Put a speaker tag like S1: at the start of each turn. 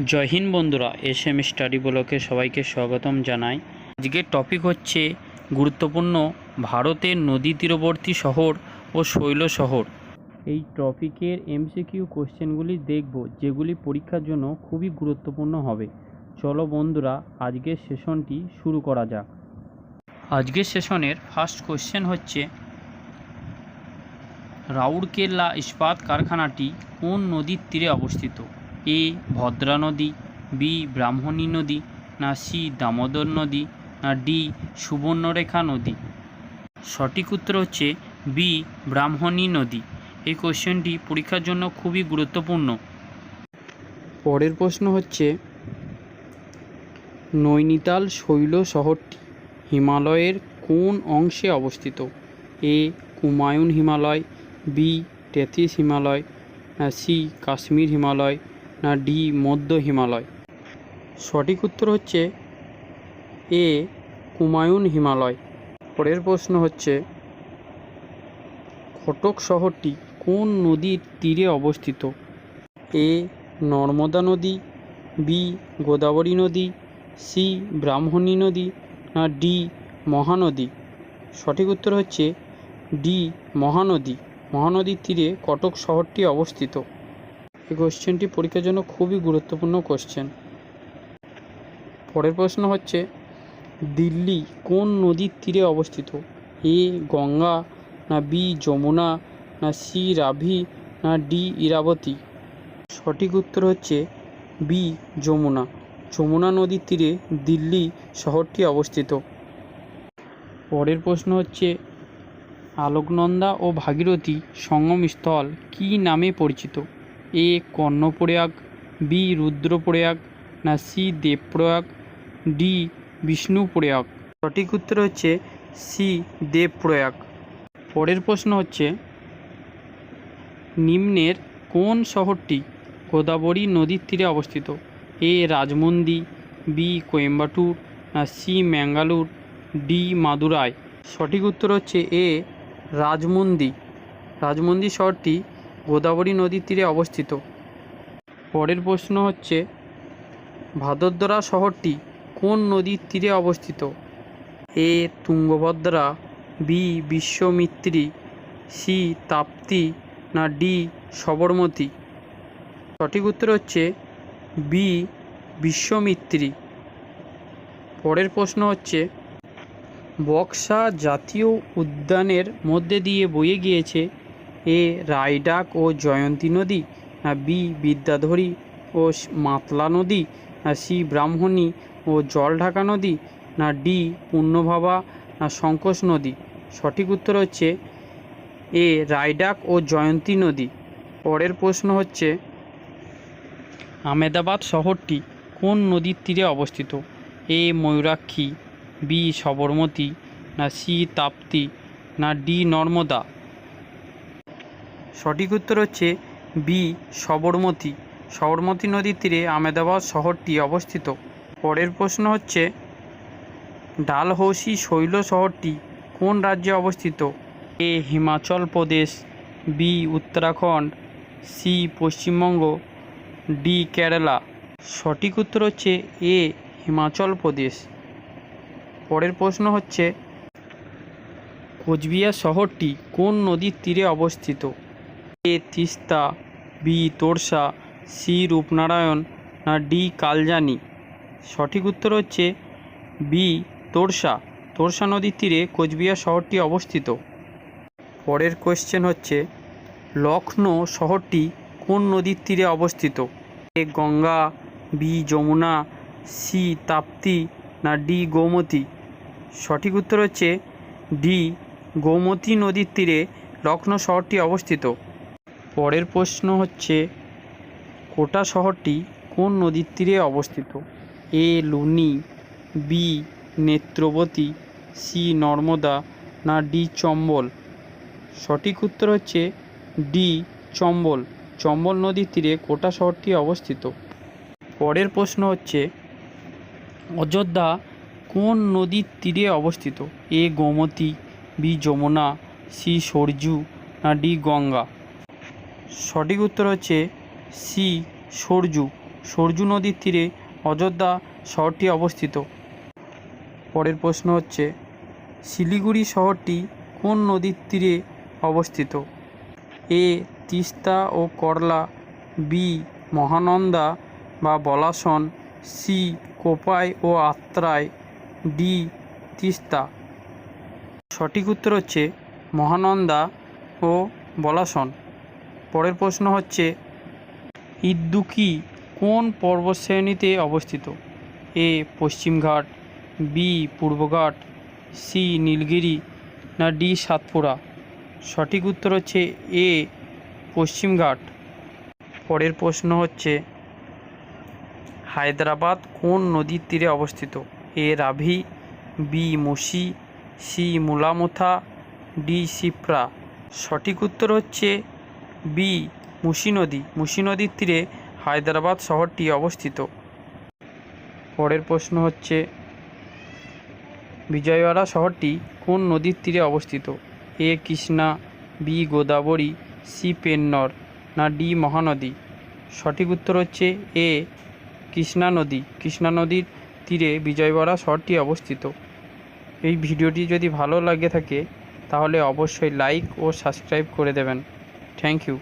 S1: জয় হিন্দ বন্ধুরা, SM study ব্লকে সবাইকে স্বাগতম জানাই। আজকের টপিক হচ্ছে গুরুত্বপূর্ণ ভারতের নদী তীরবর্তী শহর ও শৈল শহর। এই টপিকের এমসিকিউ কোশ্চেনগুলি দেখব, যেগুলি পরীক্ষার জন্য খুবই গুরুত্বপূর্ণ হবে। চলো বন্ধুরা, আজকের সেশনটি শুরু করা যাক। আজকের সেশনের ফার্স্ট কোশ্চেন হচ্ছে, রাউরকেলা ইস্পাত কারখানাটি কোন নদীর তীরে অবস্থিত? এ ভদ্রা নদী, বি ব্রাহ্মণী নদী, না সি দামোদর নদী, না ডি সুবর্ণরেখা নদী? সঠিক উত্তর হচ্ছে বি ব্রাহ্মণী নদী। এই কোশ্চেনটি পরীক্ষার জন্য খুবই গুরুত্বপূর্ণ। পরের প্রশ্ন হচ্ছে, নৈনিতাল শৈল শহরটি হিমালয়ের কোন অংশে অবস্থিত? এ কুমায়ুন হিমালয়, বি তেথিস হিমালয়, না সি কাশ্মীর হিমালয়, না ডি মধ্য হিমালয়? সঠিক উত্তর হচ্ছে এ কুমায়ুন হিমালয়। পরের প্রশ্ন হচ্ছে, কটক শহরটি কোন নদীর তীরে অবস্থিত? এ নর্মদা নদী, বি গোদাবরী নদী, সি ব্রাহ্মণী নদী, না ডি মহানদী? সঠিক উত্তর হচ্ছে ডি মহানদী। মহানদীর তীরে কটক শহরটি অবস্থিত। এই কোশ্চেনটি পরীক্ষার জন্য খুবই গুরুত্বপূর্ণ কোশ্চেন। পরের প্রশ্ন হচ্ছে, দিল্লি কোন নদীর তীরে অবস্থিত? এ গঙ্গা, না বি যমুনা, না সি রাভি, না ডি ইরাবতী? সঠিক উত্তর হচ্ছে বি যমুনা। যমুনা নদীর তীরে দিল্লি শহরটি অবস্থিত। পরের প্রশ্ন হচ্ছে, আলোকনন্দা ও ভাগীরথী সঙ্গমস্থল কী নামে পরিচিত? এ কর্ণপ্রয়াগ, বি রুদ্রপ্রয়াগ, না সি দেবপ্রয়াগ, ডি বিষ্ণুপ্রয়াগ? সঠিক উত্তর হচ্ছে সি দেবপ্রয়াগ। পরের প্রশ্ন হচ্ছে, নিম্নের কোন শহরটি গোদাবরী নদীর তীরে অবস্থিত? এ রাজমুন্দি, বি কোয়েম্বাটুর, না সি ম্যাঙ্গালোর, ডি মাদুরাই? সঠিক উত্তর হচ্ছে এ রাজমুন্দি। রাজমুন্দি শহরটি গোদাবরী নদীর তীরে অবস্থিত। পরের প্রশ্ন হচ্ছে, ভাদোদরা শহরটি কোন নদীর তীরে অবস্থিত? এ তুঙ্গভদ্রা, বি বিশ্বমিত্রী, সি তাপ্তি, না ডি সবরমতী? সঠিক উত্তর হচ্ছে বি বিশ্বমিত্রী। পরের প্রশ্ন হচ্ছে, বক্সা জাতীয় উদ্যানের মধ্যে দিয়ে বয়ে গিয়েছে এ রায়ডাক ও জয়ন্তী নদী, না বি বিদ্যাধরী ও মাতলা নদী, না সি ব্রাহ্মণী ও জলঢাকা নদী, না ডি পূর্ণভাবা, না সংকোচ নদী? সঠিক উত্তর হচ্ছে এ রায়ডাক ও জয়ন্তী নদী। পরের প্রশ্ন হচ্ছে, আমেদাবাদ শহরটি কোন নদীর তীরে অবস্থিত? এ ময়ূরাক্ষী, বি সবরমতী, না সি তাপ্তি, না ডি নর্মদা? সঠিক উত্তর হচ্ছে বি সবরমতী। সবরমতী নদীর তীরে আমেদাবাদ শহরটি অবস্থিত। পরের প্রশ্ন হচ্ছে, ডালহৌসি শৈল শহরটি কোন রাজ্যে অবস্থিত? A Himachal Pradesh, B Uttarakhand, C Paschimbanga, D Kerala? সঠিক উত্তর হচ্ছে এ হিমাচল প্রদেশ। পরের প্রশ্ন হচ্ছে, কোচবিহার শহরটি কোন নদীর তীরে অবস্থিত? এ তিস্তা, বি তোরসা, সি রূপনারায়ণ, না ডি কালজানি? সঠিক উত্তর হচ্ছে বি তোরসা। তোরসা নদীর তীরে কোচবিহার শহরটি অবস্থিত। পরের কোশ্চেন হচ্ছে, লখনৌ শহরটি কোন নদীর তীরে অবস্থিত? এ গঙ্গা, বি যমুনা, সি তাপ্তি, না ডি গোমতী? সঠিক উত্তর হচ্ছে ডি গোমতী নদীর তীরে লখনৌ শহরটি অবস্থিত। পরের প্রশ্ন হচ্ছে, কোটা শহরটি কোন নদীর তীরে অবস্থিত? এ লুনি, বি নেত্রবতী, সি নর্মদা, না ডি চম্বল? সঠিক উত্তর হচ্ছে ডি চম্বল। চম্বল নদীর তীরে কোটা শহরটি অবস্থিত। পরের প্রশ্ন হচ্ছে, অযোধ্যা কোন নদীর তীরে অবস্থিত? এ গোমতী, বি যমুনা, সি সরজু, না ডি গঙ্গা? সঠিক উত্তর হচ্ছে সি সরজু। সরজু নদীর তীরে অযোধ্যা শহরটি অবস্থিত? পরের প্রশ্ন হচ্ছে, শিলিগুড়ি শহরটি কোন নদীর তীরে অবস্থিত? এ তিস্তা ও করলা, বি মহানন্দা বা বলাসন, সি কোপাই ও আত্রাই, ডি তিস্তা। সঠিক উত্তর হচ্ছে মহানন্দা ও বলাসন। পরের প্রশ্ন হচ্ছে, ইদুক্কি কোন পর্বতশ্রেণীতে অবস্থিত? এ পশ্চিমঘাট, বি পূর্বঘাট, সি নীলগিরি, না ডি সাতপুরা? সঠিক উত্তর হচ্ছে এ পশ্চিমঘাট। পরের প্রশ্ন হচ্ছে, হায়দ্রাবাদ কোন নদীর তীরে অবস্থিত? এ রাভি, বি মুসি, সি মুলামুথা, ডি শিপ্রা? সঠিক উত্তর হচ্ছে বি মুসি নদী। মুসি নদীর তীরে হায়দ্রাবাদ শহরটি অবস্থিত। পরের প্রশ্ন হচ্ছে, বিজয়ওয়াড়া শহরটি কোন নদীর তীরে অবস্থিত? এ কৃষ্ণা, বি গোদাবরী, সি পেন্নর, না ডি মহানদী? সঠিক উত্তর হচ্ছে এ কৃষ্ণা নদী। কৃষ্ণা নদীর তীরে বিজয়ওয়াড়া শহরটি অবস্থিত। এই ভিডিওটি যদি ভালো লাগে থাকে তাহলে অবশ্যই লাইক ও সাবস্ক্রাইব করে দেবেন। Thank you.